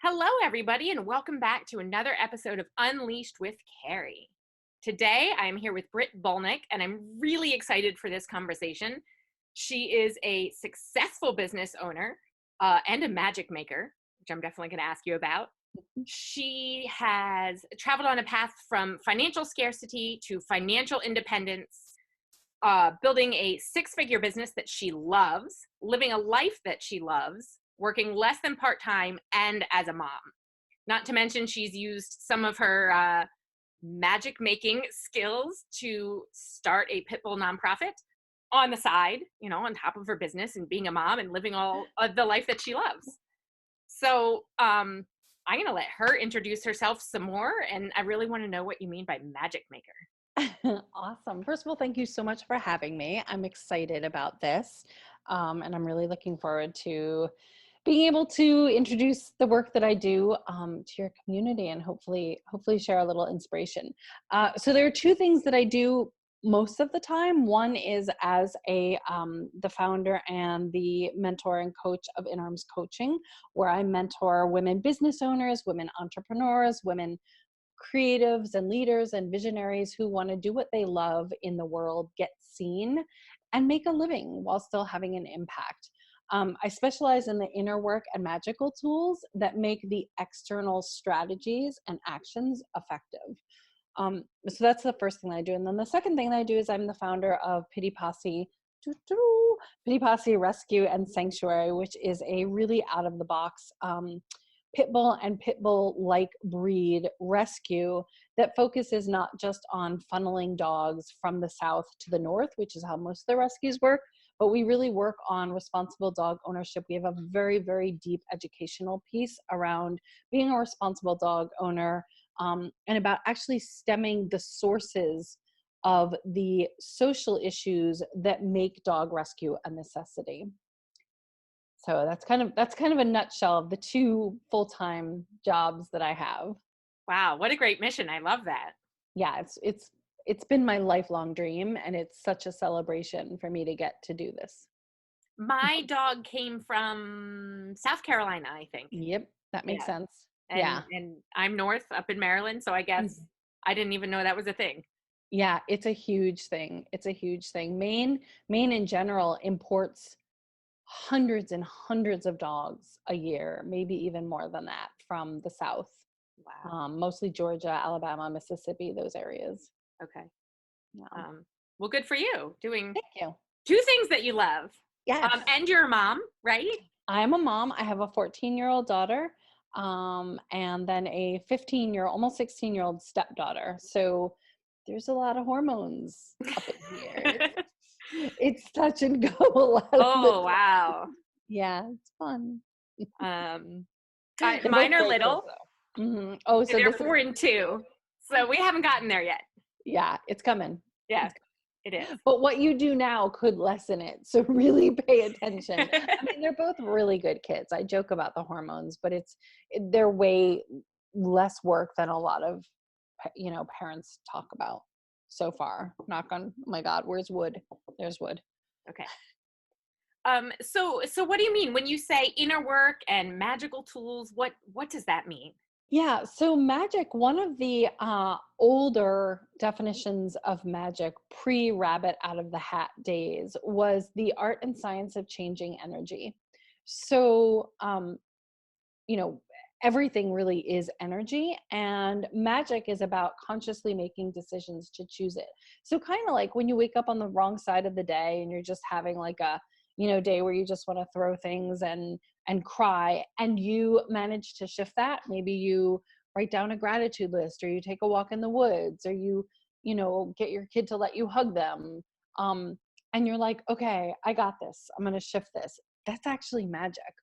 Hello, everybody, and welcome back to another episode of Unleashed with Carrie. Today, I'm here with Britt Bolnick, and I'm really excited for this conversation. She is a successful business owner and a magic maker, which I'm definitely going to ask you about. She has traveled on a path from financial scarcity to financial independence, building a six-figure business that she loves, living a life that she loves, working less than part-time, and as a mom. Not to mention, she's used some of her magic making skills to start a pit bull nonprofit on the side, on top of her business and being a mom and living all of the life that she loves. So I'm going to let her introduce herself some more. And I really want to know what you mean by magic maker. Awesome. First of all, thank you so much for having me. I'm excited about this. And I'm really looking forward to being able to introduce the work that I do to your community and hopefully share a little inspiration. So there are two things that I do most of the time. One is as the founder and the mentor and coach of In Arms Coaching, where I mentor women business owners, women entrepreneurs, women creatives and leaders and visionaries who want to do what they love in the world, get seen, and make a living while still having an impact. I specialize in the inner work and magical tools that make the external strategies and actions effective. So that's the first thing I do. And then the second thing that I do is I'm the founder of Pity Posse Rescue and Sanctuary, which is a really out of the box pit bull and pit bull-like breed rescue that focuses not just on funneling dogs from the south to the north, which is how most of the rescues work, but we really work on responsible dog ownership. We have a very, very deep educational piece around being a responsible dog owner and about actually stemming the sources of the social issues that make dog rescue a necessity. So that's kind of a nutshell of the two full-time jobs that I have. Wow, what a great mission. I love that. Yeah, it's been my lifelong dream, and it's such a celebration for me to get to do this. My dog came from South Carolina, I think. Yep, that makes sense. And I'm north up in Maryland, so I guess I didn't even know that was a thing. Yeah, it's a huge thing. It's a huge thing. Maine in general imports hundreds and hundreds of dogs a year, maybe even more than that, from the south. Wow. Mostly Georgia, Alabama, Mississippi, those areas. Okay. Yeah. Well, good for you doing Thank you. two things that you love. Yes. And you're a mom, right? I'm a mom. I have a 14-year-old daughter, and then a 15-year-old, almost 16-year-old stepdaughter. So there's a lot of hormones up in here. It's touch and go a lot of the time. Wow. Yeah, it's fun. Mine are little. Mm-hmm. Oh, so they're 4 and 2. So we haven't gotten there yet. Yeah, it's coming. Yeah, it is. But what you do now could lessen it. So really pay attention. I mean, they're both really good kids. I joke about the hormones, but they're way less work than a lot of, parents talk about so far. Knock on, oh my God, where's wood? There's wood. Okay. So what do you mean when you say inner work and magical tools? What does that mean? Yeah, so magic, one of the older definitions of magic pre-rabbit out of the hat days was the art and science of changing energy. So, everything really is energy, and magic is about consciously making decisions to choose it. So kind of like when you wake up on the wrong side of the day and you're just having like a day where you just want to throw things and cry, and you manage to shift that. Maybe you write down a gratitude list, or you take a walk in the woods, or you get your kid to let you hug them, and you're like, okay, I got this, I'm going to shift this. That's actually magic.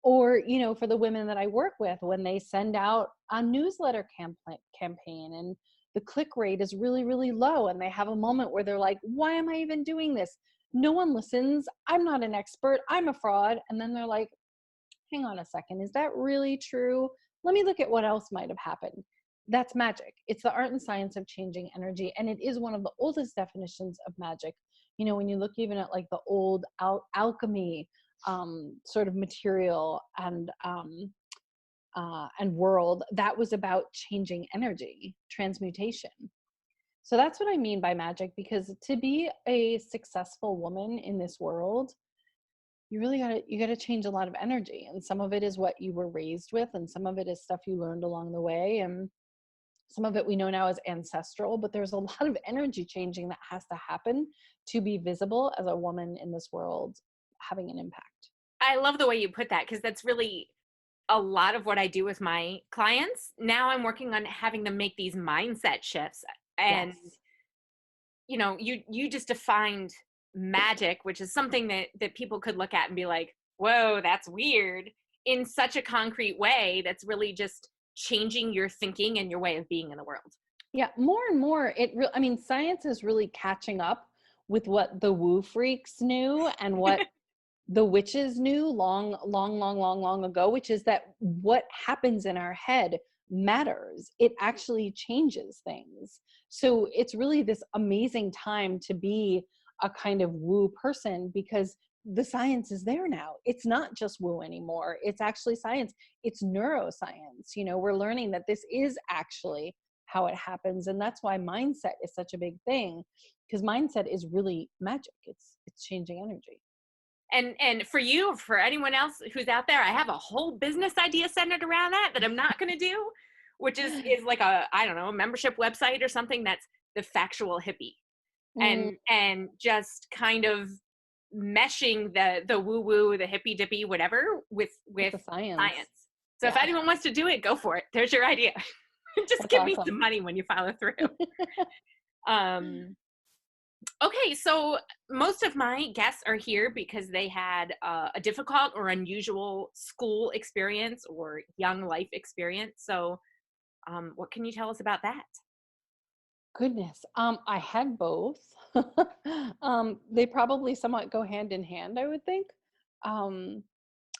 Or for the women that I work with, when they send out a newsletter campaign and the click rate is really, really low, and they have a moment where they're like, why am I even doing this? No one listens. I'm not an expert. I'm a fraud. And then they're like, hang on a second. Is that really true? Let me look at what else might have happened. That's magic. It's the art and science of changing energy. And it is one of the oldest definitions of magic. When you look even at like the old alchemy sort of material and and world, that was about changing energy, transmutation. So that's what I mean by magic, because to be a successful woman in this world, you gotta change a lot of energy. And some of it is what you were raised with, and some of it is stuff you learned along the way. And some of it we know now is ancestral, but there's a lot of energy changing that has to happen to be visible as a woman in this world, having an impact. I love the way you put that, because that's really a lot of what I do with my clients. Now I'm working on having them make these mindset shifts. And Yes. you just defined magic, which is something that people could look at and be like, whoa, that's weird, in such a concrete way that's really just changing your thinking and your way of being in the world. Yeah, more and more I mean, science is really catching up with what the woo freaks knew and what the witches knew long, long, long, long, long ago, which is that what happens in our head matters. It actually changes things. So it's really this amazing time to be a kind of woo person, because the science is there now. It's not just woo anymore. It's actually science. It's neuroscience. We're learning that this is actually how it happens. And that's why mindset is such a big thing, because mindset is really magic. It's changing energy. And for you, for anyone else who's out there, I have a whole business idea centered around that I'm not going to do, which is like a, I don't know, a membership website or something that's the factual hippie, Mm, and just kind of meshing the woo woo, the hippy dippy, whatever, with with the science. science. So if Yeah, anyone wants to do it, go for it. There's your idea. Just that's give me some awesome. money when you follow through. Um, Okay, so most of my guests are here because they had a difficult or unusual school experience or young life experience. So, what can you tell us about that? Goodness. I had both. They probably somewhat go hand in hand, I would think. Um,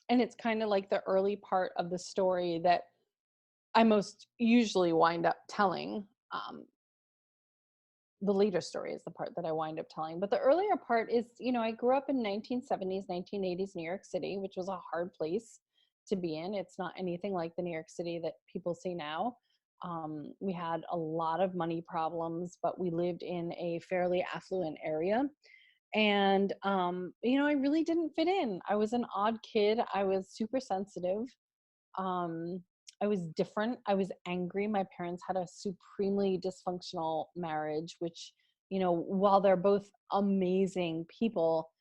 and it's kind of like the early part of the story that I most usually wind up telling. The later story is the part that I wind up telling. But the earlier part is, I grew up in 1970s, 1980s New York City, which was a hard place to be in. It's not anything like the New York City that people see now. We had a lot of money problems, but we lived in a fairly affluent area. And, I really didn't fit in. I was an odd kid. I was super sensitive. um, I was different. I was angry. My parents had a supremely dysfunctional marriage, which, while they're both amazing people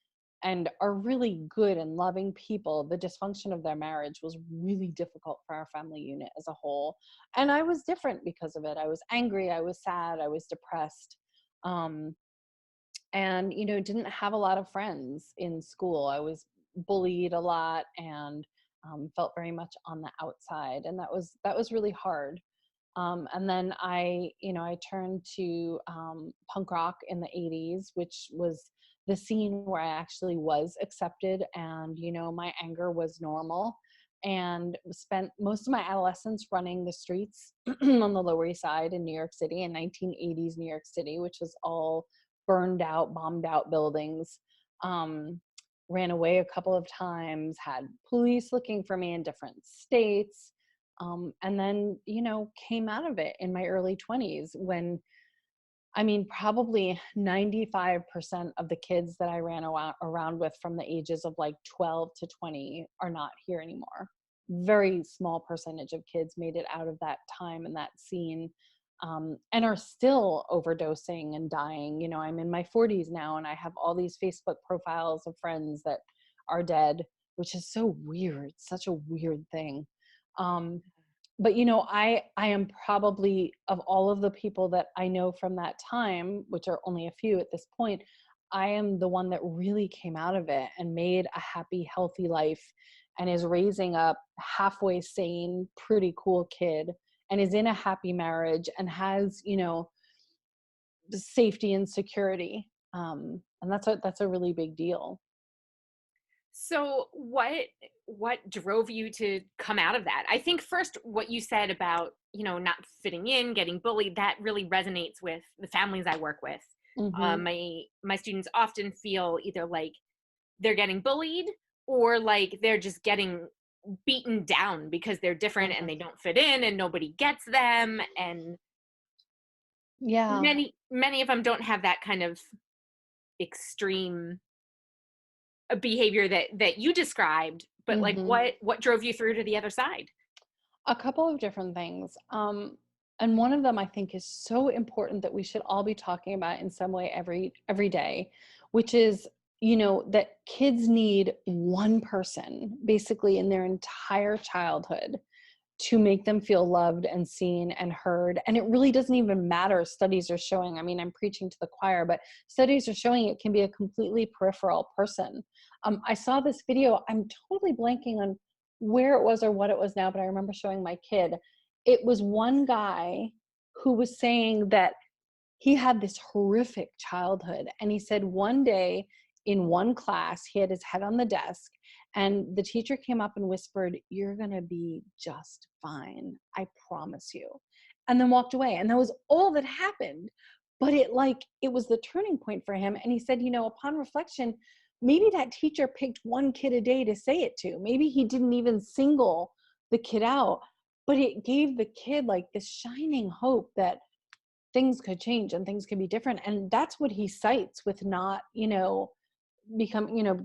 and are really good and loving people, the dysfunction of their marriage was really difficult for our family unit as a whole. And I was different because of it. I was angry. I was sad. I was depressed. Um, and, didn't have a lot of friends in school. I was bullied a lot, and felt very much on the outside, and that was really hard. And then I turned to punk rock in the 80s, which was the scene where I actually was accepted, and my anger was normal, and spent most of my adolescence running the streets on the Lower East Side in New York City, in 1980s New York City, which was all burned out, bombed out buildings. Um, Ran away a couple of times, had police looking for me in different states. And then, came out of it in my early 20s when, I mean, probably 95% of the kids that I ran around with from the ages of like 12 to 20 are not here anymore. Very small percentage of kids made it out of that time and that scene, and are still overdosing and dying. I'm in my 40s now, and I have all these Facebook profiles of friends that are dead, which is so weird, such a weird thing. Um, but I am probably, of all of the people that I know from that time, which are only a few at this point, I am the one that really came out of it and made a happy, healthy life, and is raising a halfway sane, pretty cool kid, and is in a happy marriage and has, safety and security. And that's a really big deal. So, what drove you to come out of that? I think first, what you said about not fitting in, getting bullied, that really resonates with the families I work with. Hmm. My students often feel either like they're getting bullied, or like they're just getting beaten down because they're different and Mhm. they don't fit in and nobody gets them, and Yeah. many of them don't have that kind of extreme behavior that you described, but like Mhm. what drove you through to the other side? A couple of different things. And one of them I think is so important that we should all be talking about in some way every day, which is, that kids need one person basically in their entire childhood to make them feel loved and seen and heard. And it really doesn't even matter. Studies are showing, I mean, I'm preaching to the choir, but studies are showing it can be a completely peripheral person. I saw this video, I'm totally blanking on where it was or what it was now, but I remember showing my kid. It was one guy who was saying that he had this horrific childhood. And he said one day in one class, he had his head on the desk, and the teacher came up and whispered, "You're going to be just fine. I promise you." And then walked away. And that was all that happened. But it was the turning point for him. And he said, upon reflection, maybe that teacher picked one kid a day to say it to. Maybe he didn't even single the kid out, but it gave the kid like this shining hope that things could change and things could be different. And that's what he cites with not,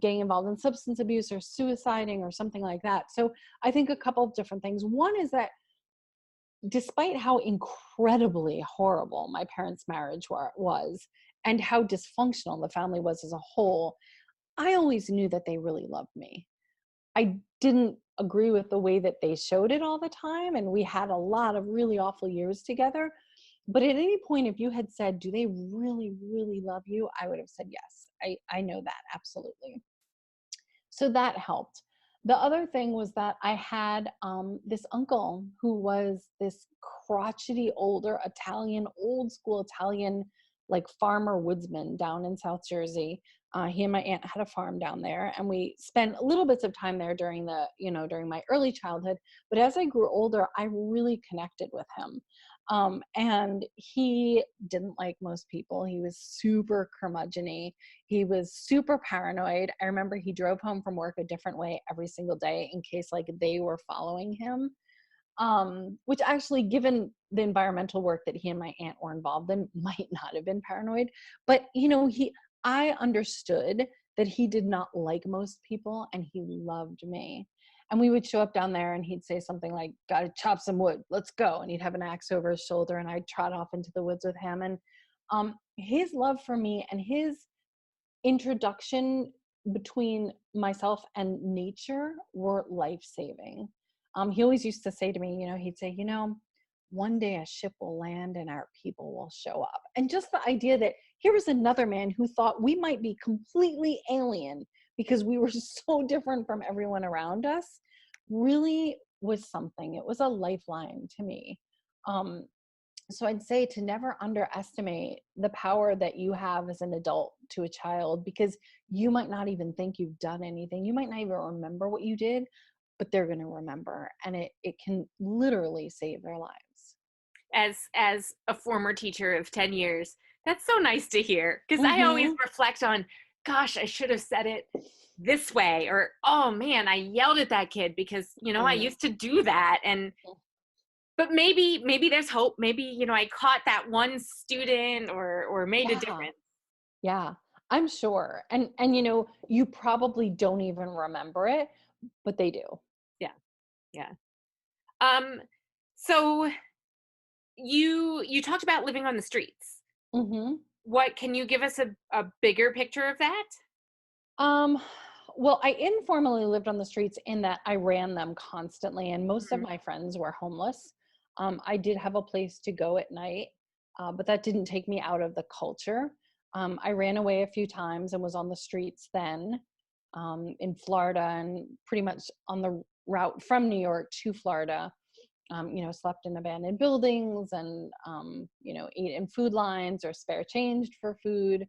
getting involved in substance abuse or suiciding or something like that. So I think a couple of different things. One is that despite how incredibly horrible my parents' marriage was and how dysfunctional the family was as a whole, I always knew that they really loved me. I didn't agree with the way that they showed it all the time, and we had a lot of really awful years together. But at any point, if you had said, "Do they really, really love you?" I would have said yes. I know that, absolutely. So that helped. The other thing was that I had this uncle who was this crotchety, older Italian, old school Italian, like farmer woodsman down in South Jersey. He and my aunt had a farm down there, and we spent little bits of time there during my early childhood. But as I grew older, I really connected with him. And he didn't like most people. He was super curmudgeon-y. He was super paranoid. I remember he drove home from work a different way every single day in case like they were following him. Which actually, given the environmental work that he and my aunt were involved in, might not have been paranoid. But I understood that he did not like most people and he loved me. And we would show up down there and he'd say something like, "Gotta chop some wood, let's go." And he'd have an axe over his shoulder and I'd trot off into the woods with him. And his love for me and his introduction between myself and nature were life-saving. He always used to say to me, he'd say, "One day a ship will land and our people will show up." And just the idea that here was another man who thought we might be completely alien because we were so different from everyone around us really was something. It was a lifeline to me. Um, so I'd say to never underestimate the power that you have as an adult to a child, because you might not even think you've done anything. You might not even remember what you did, but they're going to remember, and it can literally save their lives. As a former teacher of 10 years, that's so nice to hear, because I always Mm-hmm. reflect on, gosh, I should have said it this way, or oh man, I yelled at that kid because I Mm. used to do that. And but maybe there's hope. Maybe I caught that one student or made a Yeah. difference. Yeah. I'm sure. And you probably don't even remember it, but they do. Yeah, yeah. um so you talked about living on the streets. Mm-hmm. What can you give us a bigger picture of that? Um, well, I informally lived on the streets in that I ran them constantly, and most of Mhm. my friends were homeless. I did have a place to go at night, but that didn't take me out of the culture. I ran away a few times and was on the streets then, in Florida, and pretty much on the route from New York to Florida. Slept in abandoned buildings and, ate in food lines or spare changed for food.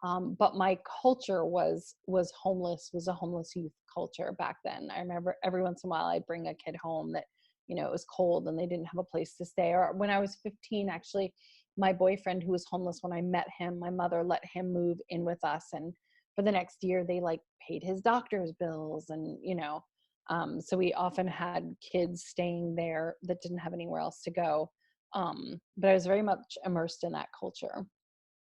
But my culture was homeless, was a homeless youth culture back then. I remember every once in a while I'd bring a kid home that, it was cold and they didn't have a place to stay. Or when I was 15, actually, my boyfriend who was homeless, when I met him, my mother let him move in with us. And for the next year, they like paid his doctor's bills and, So we often had kids staying there that didn't have anywhere else to go. But I was very much immersed in that culture.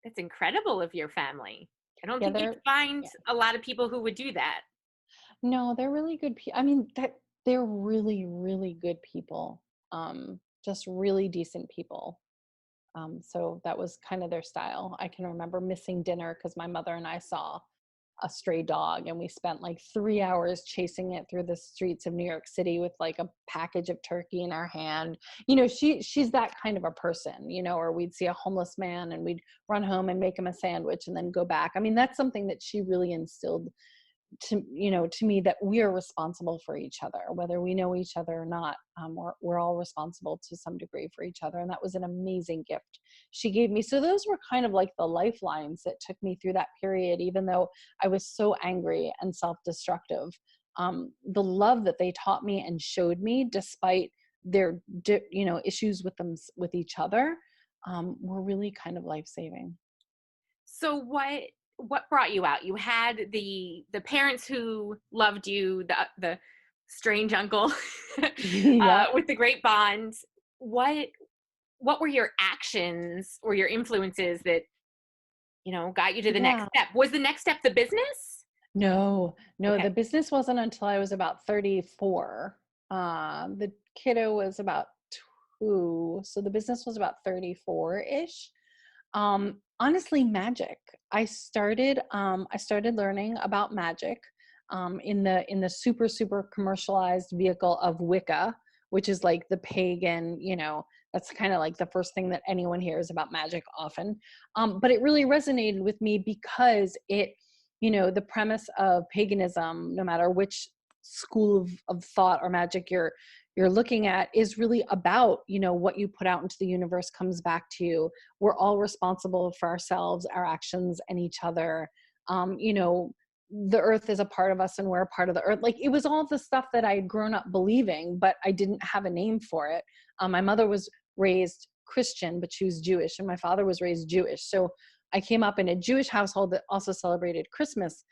That's incredible of your family. I don't Yeah, think you'd find yeah. a lot of people who would do that. No, they're really good people. I mean, they're really, really good people. Just really decent people. So that was kind of their style. I can remember missing dinner because my mother and I saw a stray dog, and we spent like 3 hours chasing it through the streets of New York City with like a package of turkey in our hand. She's that kind of a person, or we'd see a homeless man and we'd run home and make him a sandwich and then go back. I mean, that's something that she really instilled to me, that we are responsible for each other, whether we know each other or not. We're all responsible to some degree for each other. And that was an amazing gift she gave me. So those were kind of like the lifelines that took me through that period, even though I was so angry and self-destructive. The love that they taught me and showed me, despite their issues with each other, were really kind of life-saving. So what brought you out? You had the parents who loved you, the strange uncle Yep. with the great bonds. What were your actions or your influences that got you to the next Yeah. step? Was the next step the business? No, no, Okay. the business wasn't until I was about 34. The kiddo was about 2, so the business was about 34-ish. Honestly, magic. I started learning about magic in the super, super commercialized vehicle of Wicca, which is like the pagan, that's kind of like the first thing that anyone hears about magic often. But it really resonated with me because the premise of paganism, no matter which school of thought or magic you're looking at, is really about, what you put out into the universe comes back to you. We're all responsible for ourselves, our actions, and each other. The earth is a part of us and we're a part of the earth. Like, it was all the stuff that I had grown up believing, but I didn't have a name for it. My mother was raised Christian, but she was Jewish, and my father was raised Jewish. So I came up in a Jewish household that also celebrated Christmas.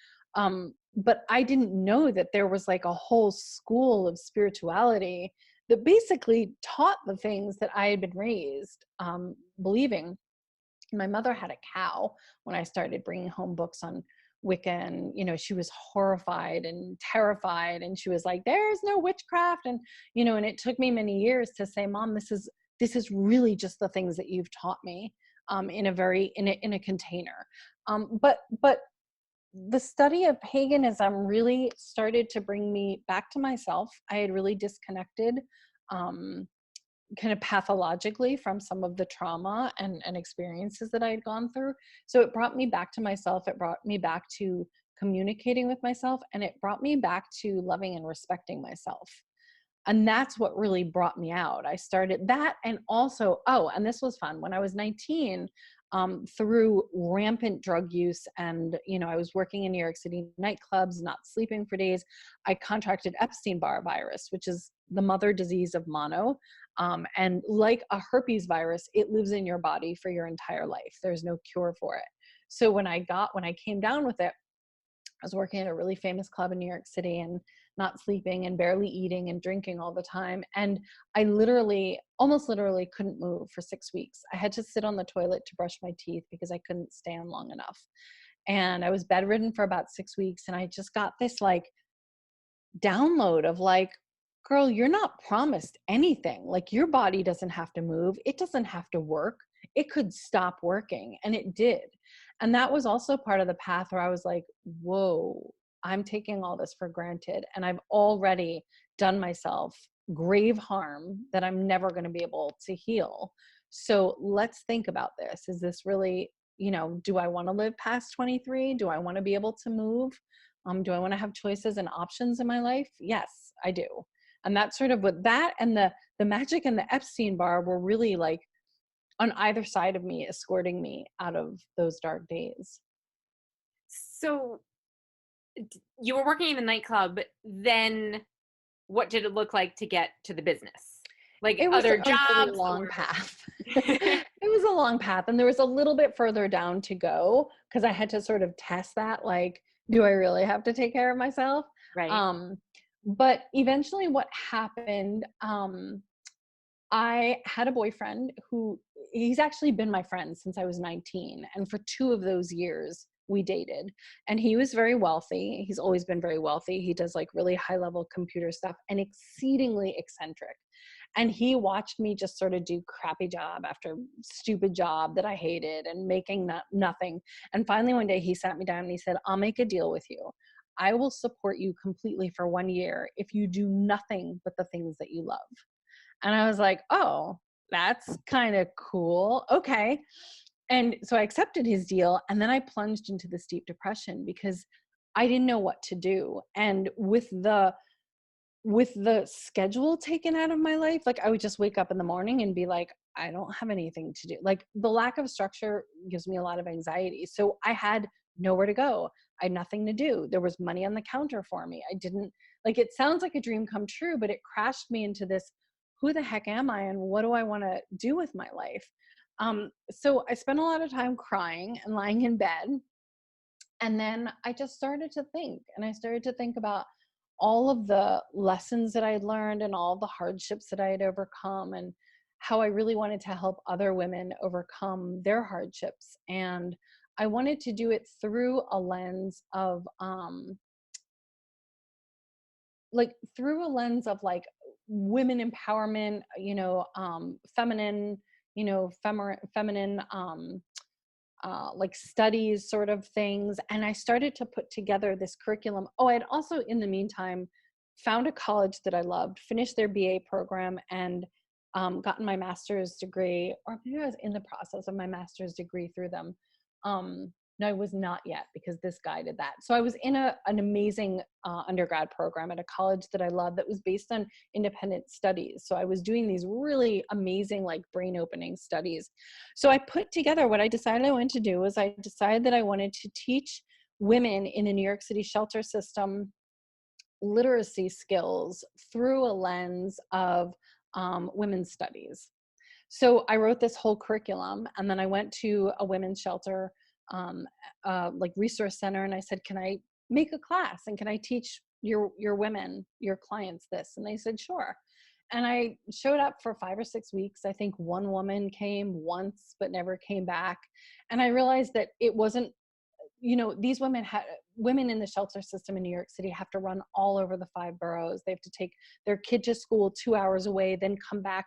But I didn't know that there was like a whole school of spirituality that basically taught the things that I had been raised believing. My mother had a cow when I started bringing home books on Wicca, and she was horrified and terrified, and she was like, "There's no witchcraft," and it took me many years to say, "Mom, this is really just the things that you've taught me in a container." But the study of paganism really started to bring me back to myself. I had really disconnected um, kind of pathologically from some of the trauma and experiences that I had gone through. So it brought me back to myself. It brought me back to communicating with myself, and it brought me back to loving and respecting myself. And that's what really brought me out. I started that. And also, and this was fun, when I was 19, through rampant drug use, and I was working in New York City nightclubs, not sleeping for days, I contracted Epstein-Barr virus, which is the mother disease of mono. And like a herpes virus, it lives in your body for your entire life. There's no cure for it. So when I came down with it, I was working at a really famous club in New York City and not sleeping and barely eating and drinking all the time. And I almost literally couldn't move for 6 weeks. I had to sit on the toilet to brush my teeth because I couldn't stand long enough. And I was bedridden for about 6 weeks. And I just got this like download of like, girl, you're not promised anything. Like, your body doesn't have to move. It doesn't have to work. It could stop working. And it did. And that was also part of the path where I was like, whoa, I'm taking all this for granted. And I've already done myself grave harm that I'm never going to be able to heal. So let's think about this. Is this really, do I want to live past 23? Do I want to be able to move? Do I want to have choices and options in my life? Yes, I do. And that's sort of what that and the magic and the Epstein-Barr were really like on either side of me, escorting me out of those dark days. So you were working in the nightclub, then what did it look like to get to the business? Like It was other a really jobs long or path. It was a long path, and there was a little bit further down to go because I had to sort of test that, like, do I really have to take care of myself? right? Um, But eventually what happened, I had a boyfriend who, he's actually been my friend since I was 19. And for 2 of those years, we dated. And he was very wealthy. He's always been very wealthy. He does like really high level computer stuff and exceedingly eccentric. And he watched me just sort of do crappy job after stupid job that I hated and making nothing. And finally, one day he sat me down and he said, I'll make a deal with you. I will support you completely for 1 year if you do nothing but the things that you love. And I was like, oh, that's kind of cool. Okay. And so I accepted his deal. And then I plunged into this deep depression because I didn't know what to do. And with the schedule taken out of my life, like I would just wake up in the morning and be like, I don't have anything to do. Like the lack of structure gives me a lot of anxiety. So I had nowhere to go. I had nothing to do. There was money on the counter for me. I didn't, like, it sounds like a dream come true, but it crashed me into this, who the heck am I and what do I want to do with my life? So I spent a lot of time crying and lying in bed. And then I just started to think, and I started to think about all of the lessons that I had learned and all the hardships that I had overcome, and how I really wanted to help other women overcome their hardships. And I wanted to do it through a lens of like women empowerment, feminine, feminine, like studies sort of things. And I started to put together this curriculum. Oh, I had also in the meantime found a college that I loved, finished their BA program, and gotten my master's degree, or maybe I was in the process of my master's degree through them. No, I was not yet, because this guy did that. So I was in an amazing undergrad program at a college that I loved that was based on independent studies. So I was doing these really amazing, like brain opening studies. So I put together what I decided I wanted to do was I decided that I wanted to teach women in the New York City shelter system literacy skills through a lens of women's studies. So I wrote this whole curriculum, and then I went to a women's shelter like resource center, and I said, can I make a class and can I teach your women, your clients this? And they said, sure. And I showed up for 5 or 6 weeks. I think one woman came once but never came back. And I realized that it wasn't, these women in the shelter system in New York City have to run all over the 5 boroughs. They have to take their kid to school 2 hours away, then come back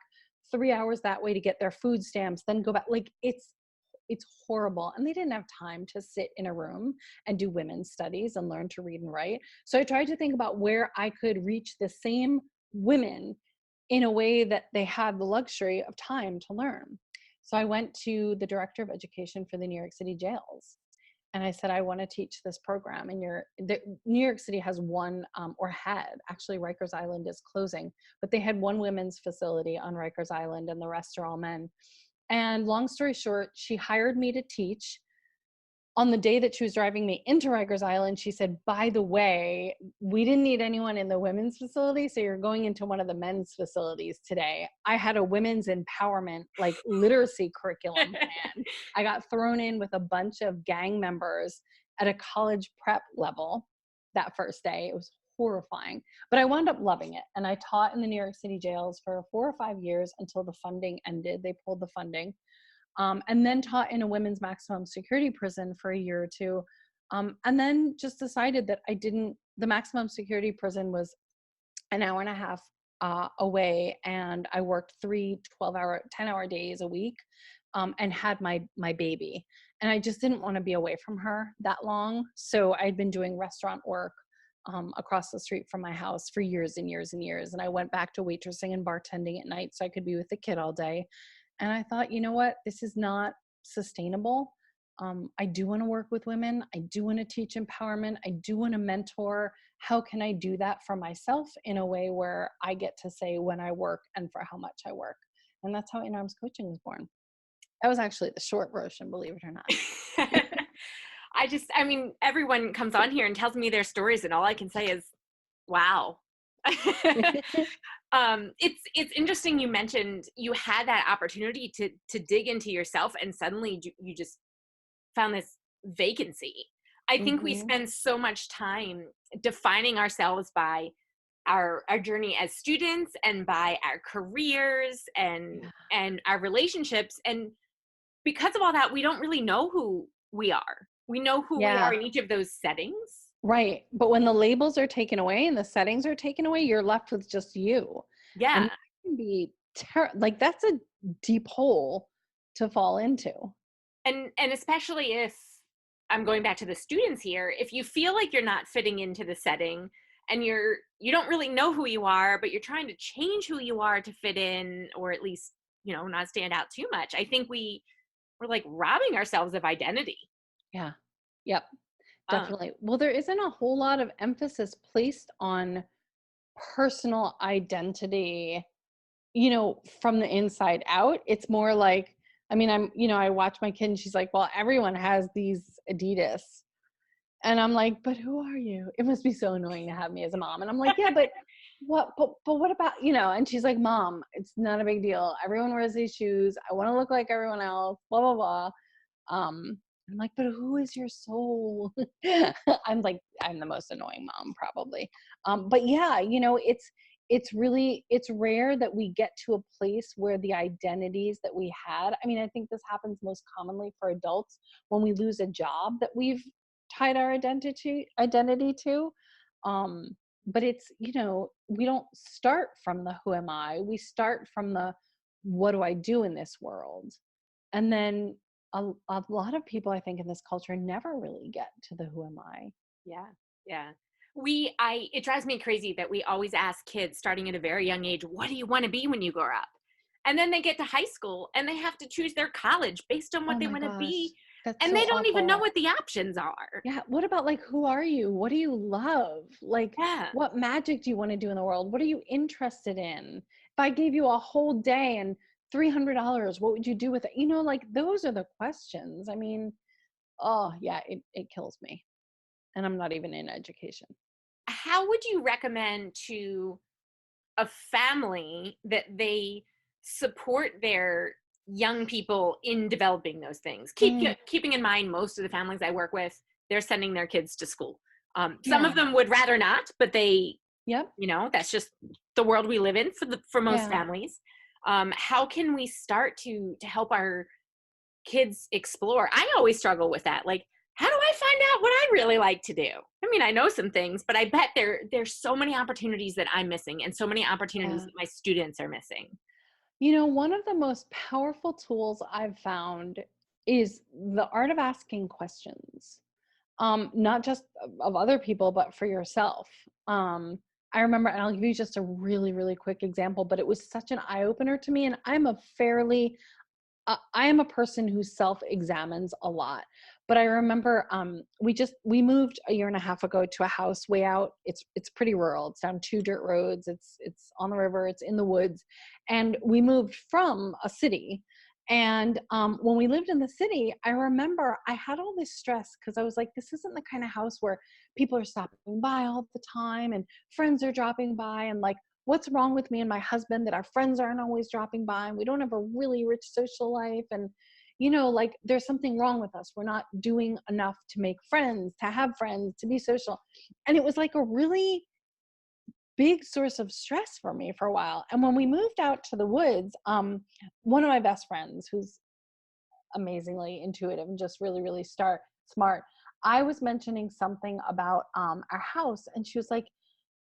3 hours that way to get their food stamps, then go back. Like it's horrible. And they didn't have time to sit in a room and do women's studies and learn to read and write. So I tried to think about where I could reach the same women in a way that they had the luxury of time to learn. So I went to the director of education for the New York City jails. And I said, I want to teach this program. And New York City has one, or had, actually Rikers Island is closing, but they had one women's facility on Rikers Island and the rest are all men. And long story short, she hired me to teach. On the day that she was driving me into Rikers Island, she said, by the way, we didn't need anyone in the women's facility, so you're going into one of the men's facilities today. I had a women's empowerment, like literacy curriculum plan. I got thrown in with a bunch of gang members at a college prep level that first day. It was horrifying, but I wound up loving it. And I taught in the New York City jails for 4 or 5 years until the funding ended. They pulled the funding. And then taught in a women's maximum security prison for a year or two. And then just decided that the maximum security prison was an hour and a half away. And I worked 3 12-hour, 10-hour days a week, and had my baby. And I just didn't want to be away from her that long. So I'd been doing restaurant work across the street from my house for years and years and years. And I went back to waitressing and bartending at night so I could be with the kid all day. And I thought, you know what, this is not sustainable. I do want to work with women. I do want to teach empowerment. I do want to mentor. How can I do that for myself in a way where I get to say when I work and for how much I work? And that's how In Arms Coaching was born. That was actually the short version, believe it or not. Everyone comes on here and tells me their stories, and all I can say is, wow. It's interesting you mentioned you had that opportunity to dig into yourself, and suddenly you just found this vacancy. I think we spend so much time defining ourselves by our journey as students and by our careers and our relationships. And because of all that, we don't really know who we are. We know who we are Yeah. in each of those settings. Right. But when the labels are taken away and the settings are taken away, you're left with just you. And Yeah. that can be like that's a deep hole to fall into. And especially if I'm going back to the students here, if you feel like you're not fitting into the setting and you don't really know who you are, but you're trying to change who you are to fit in, or at least, not stand out too much, I think we're like robbing ourselves of identity. Yeah. Yep. um, Definitely. Well, there isn't a whole lot of emphasis placed on personal identity, from the inside out. It's more like, I mean, I watch my kid and she's like, well, everyone has these Adidas. And I'm like, but who are you? It must be so annoying to have me as a mom. And I'm like, yeah, but what about, and she's like, Mom, it's not a big deal. Everyone wears these shoes. I want to look like everyone else, blah, blah, blah. I'm like, but who is your soul? I'm like, I'm the most annoying mom probably. But yeah, it's rare that we get to a place where the identities that we had, I mean, I think this happens most commonly for adults when we lose a job that we've tied our identity to. But it's, we don't start from the who am I? We start from the what do I do in this world? And then a lot of people, I think, in this culture never really get to the who am I. yeah, yeah. It drives me crazy that we always ask kids starting at a very young age, what do you want to be when you grow up? And then they get to high school and they have to choose their college based on what Oh they my want to gosh, be. that's And so they don't even know awful. what the options are. Yeah. What about like, who are you? What do you love? Like, Yeah. what magic do you want to do in the world? What are you interested in? If I gave you a whole day and $300, what would you do with it? Like those are the questions. I mean, oh yeah, it kills me. And I'm not even in education. How would you recommend to a family that they support their young people in developing those things? Mm, Keeping in mind, most of the families I work with, they're sending their kids to school. Some of yeah. them would rather not, but Yep. that's just the world we live in for most Yeah. families. How can we start to help our kids explore? I always struggle with that. Like, how do I find out what I really like to do? I mean, I know some things, but I bet there's so many opportunities that I'm missing and so many opportunities Yeah. that my students are missing. One of the most powerful tools I've found is the art of asking questions, not just of other people, but for yourself. I remember, and I'll give you just a really, really quick example, but it was such an eye opener to me. And I am a person who self-examines a lot, but I remember we moved a year and a half ago to a house way out. It's pretty rural. It's down 2 dirt roads. It's on the river. It's in the woods, and we moved from a city. And when we lived in the city, I remember I had all this stress because I was like, this isn't the kind of house where people are stopping by all the time and friends are dropping by, and like, what's wrong with me and my husband that our friends aren't always dropping by and we don't have a really rich social life? And, like there's something wrong with us. We're not doing enough to make friends, to have friends, to be social. And it was like a really big source of stress for me for a while. And when we moved out to the woods, one of my best friends, who's amazingly intuitive and just really, really smart, I was mentioning something about our house, and she was like,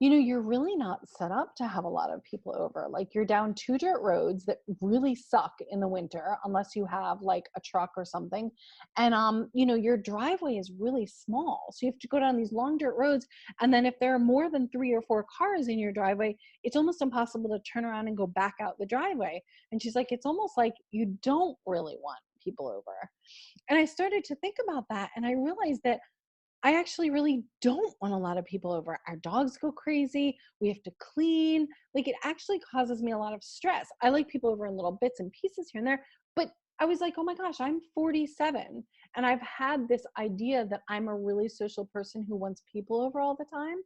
you're really not set up to have a lot of people over. Like, you're down 2 dirt roads that really suck in the winter unless you have like a truck or something. And your driveway is really small. So you have to go down these long dirt roads. And then if there are more than 3 or 4 cars in your driveway, it's almost impossible to turn around and go back out the driveway. And she's like, it's almost like you don't really want people over. And I started to think about that, and I realized that I actually really don't want a lot of people over. Our dogs go crazy. We have to clean. Like, it actually causes me a lot of stress. I like people over in little bits and pieces here and there. But I was like, oh my gosh, I'm 47. And I've had this idea that I'm a really social person who wants people over all the time.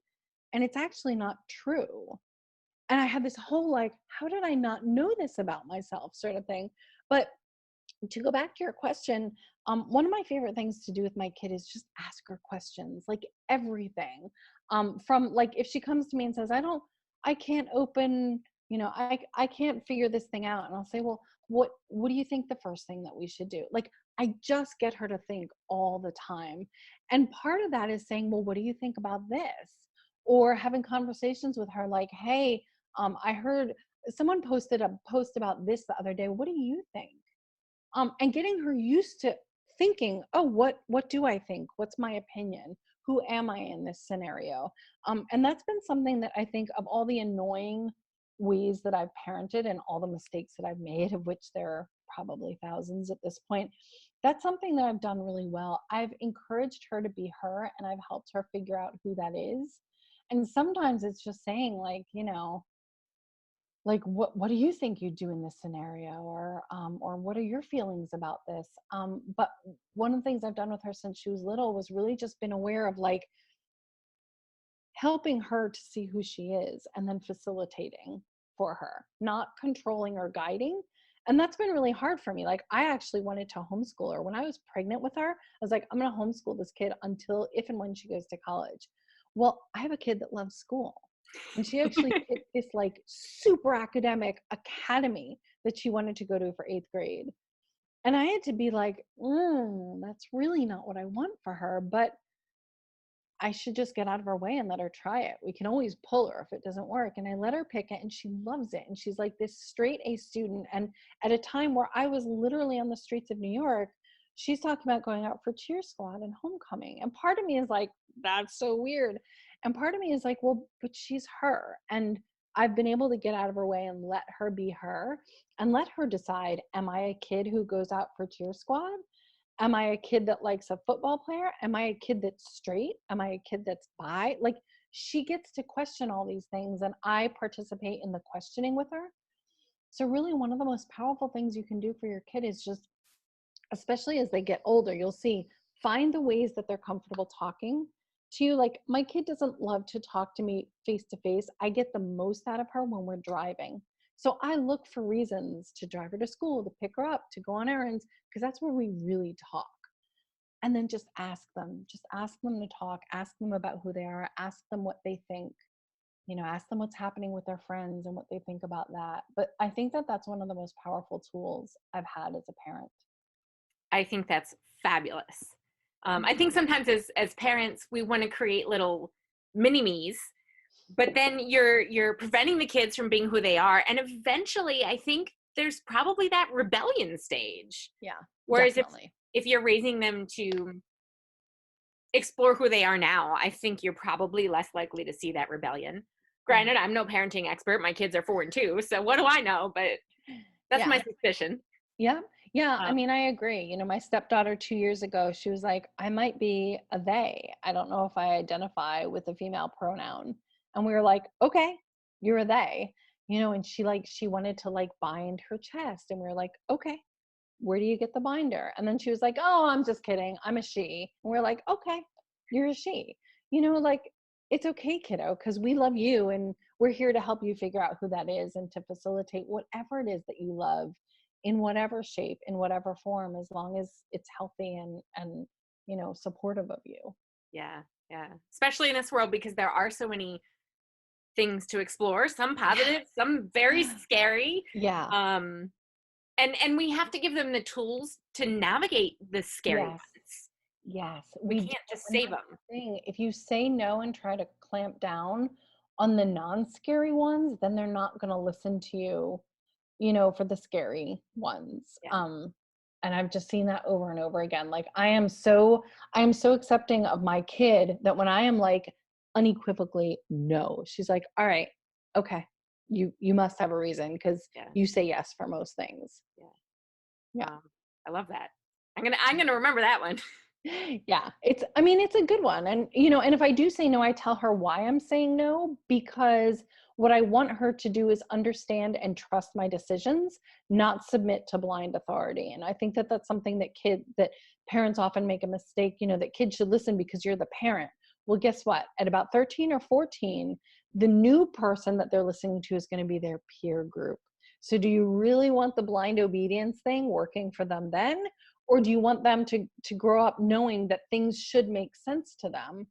And it's actually not true. And I had this whole like, how did I not know this about myself sort of thing? But to go back to your question, one of my favorite things to do with my kid is just ask her questions, like everything. From like, if she comes to me and says, I can't open, I can't figure this thing out. And I'll say, well, what do you think the first thing that we should do? Like, I just get her to think all the time. And part of that is saying, well, what do you think about this? Or having conversations with her like, hey, I heard someone posted a post about this the other day. What do you think? And getting her used to thinking, oh, what do I think? What's my opinion? Who am I in this scenario? And that's been something that I think, of all the annoying ways that I've parented and all the mistakes that I've made, of which there are probably thousands at this point, that's something that I've done really well. I've encouraged her to be her, and I've helped her figure out who that is. And sometimes it's just saying, like, like, what do you think you'd do in this scenario? Or what are your feelings about this? But one of the things I've done with her since she was little was really just been aware of, like, helping her to see who she is and then facilitating for her, not controlling or guiding. And that's been really hard for me. Like, I actually wanted to homeschool her. When I was pregnant with her, I was like, I'm going to homeschool this kid until, if and when she goes to college. Well, I have a kid that loves school. And she actually picked this like super academic academy that she wanted to go to for 8th grade. And I had to be like, that's really not what I want for her, but I should just get out of her way and let her try it. We can always pull her if it doesn't work. And I let her pick it, and she loves it. And she's like this straight A student. And at a time where I was literally on the streets of New York, she's talking about going out for cheer squad and homecoming. And part of me is like, that's so weird. And part of me is like, well, but she's her. And I've been able to get out of her way and let her be her and let her decide, am I a kid who goes out for cheer squad? Am I a kid that likes a football player? Am I a kid that's straight? Am I a kid that's bi? Like, she gets to question all these things, and I participate in the questioning with her. So really, one of the most powerful things you can do for your kid is just, especially as they get older, you'll see, find the ways that they're comfortable talking to you. Like, my kid doesn't love to talk to me face to face. I get the most out of her when we're driving. So I look for reasons to drive her to school, to pick her up, to go on errands, because that's where we really talk. And then just ask them to talk, ask them about who they are, ask them what they think, ask them what's happening with their friends and what they think about that. But I think that that's one of the most powerful tools I've had as a parent. I think that's fabulous. I think sometimes as parents, we want to create little mini-me's, but then you're preventing the kids from being who they are. And eventually, I think there's probably that rebellion stage. Yeah, whereas definitely. if you're raising them to explore who they are now, I think you're probably less likely to see that rebellion. Granted, I'm no parenting expert. My kids are 4 and 2, so what do I know? But that's my suspicion. Yeah. Yeah. I mean, I agree. My stepdaughter 2 years ago, she was like, I might be a they. I don't know if I identify with a female pronoun. And we were like, okay, you're a they, and she wanted to like bind her chest. And we were like, okay, where do you get the binder? And then she was like, oh, I'm just kidding. I'm a she. And we're like, okay, you're a she. Like, it's okay, kiddo, because we love you and we're here to help you figure out who that is and to facilitate whatever it is that you love in whatever shape, in whatever form, as long as it's healthy and supportive of you. Yeah. Especially in this world, because there are so many things to explore, some positive, some very scary. Yeah. And we have to give them the tools to navigate the scary ones. Yes. We can't just save them. If you say no and try to clamp down on the non-scary ones, then they're not going to listen to you, for the scary ones. Yeah. And I've just seen that over and over again. Like, I am so accepting of my kid that when I am like unequivocally no, she's like, all right, okay, you must have a reason, because you say yes for most things. Yeah. I love that. I'm gonna remember that one. Yeah, it's a good one. And and if I do say no, I tell her why I'm saying no, because what I want her to do is understand and trust my decisions, not submit to blind authority. And I think that that's something that parents often make a mistake, that kids should listen because you're the parent. Well, guess what? At about 13 or 14, the new person that they're listening to is going to be their peer group. So do you really want the blind obedience thing working for them then? Or do you want them to grow up knowing that things should make sense to them?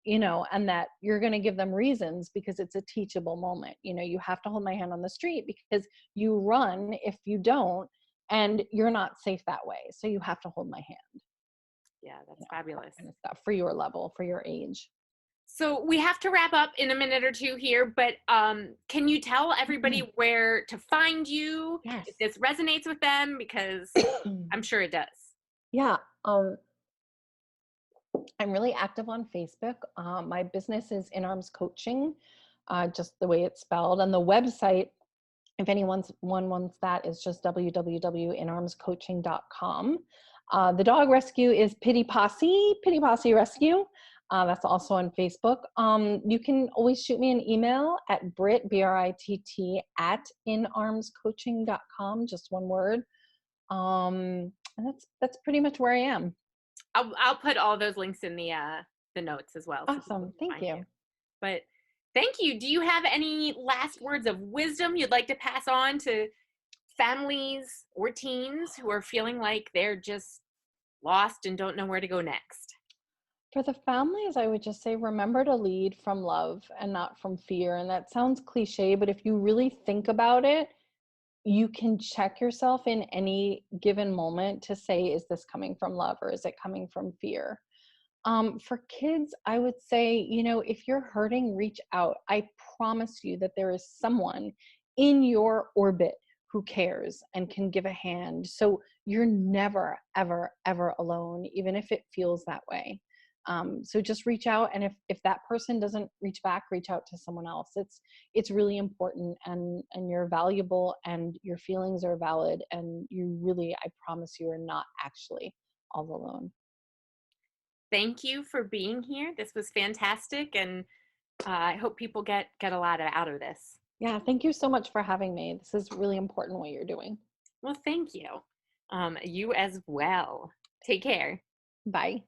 and that you're going to give them reasons because it's a teachable moment. You have to hold my hand on the street because you run if you don't, and you're not safe that way. So you have to hold my hand. Yeah, that's fabulous. That kind of stuff for your level, for your age. So we have to wrap up in a minute or two here, but can you tell everybody where to find you? Yes. If this resonates with them, because I'm sure it does. Yeah. I'm really active on Facebook. My business is In Arms Coaching, just the way it's spelled. And the website, if one wants that, is just www.inarmscoaching.com. The dog rescue is Pity Posse Rescue. That's also on Facebook. You can always shoot me an email at Britt, BRITT, at inarmscoaching.com, just one word. And that's pretty much where I am. I'll put all those links in the notes as well. Awesome. Thank you. But thank you. Do you have any last words of wisdom you'd like to pass on to families or teens who are feeling like they're just lost and don't know where to go next? For the families, I would just say, remember to lead from love and not from fear. And that sounds cliche, but if you really think about it, you can check yourself in any given moment to say, is this coming from love or is it coming from fear? For kids, I would say, if you're hurting, reach out. I promise you that there is someone in your orbit who cares and can give a hand. So you're never, ever, ever alone, even if it feels that way. So just reach out, and if that person doesn't reach back, reach out to someone else. It's really important, and you're valuable, and your feelings are valid, and you really, I promise you, are not actually all alone. Thank you for being here. This was fantastic, and I hope people get a lot out of this. Yeah, thank you so much for having me. This is really important what you're doing. Well, thank you. You as well. Take care. Bye.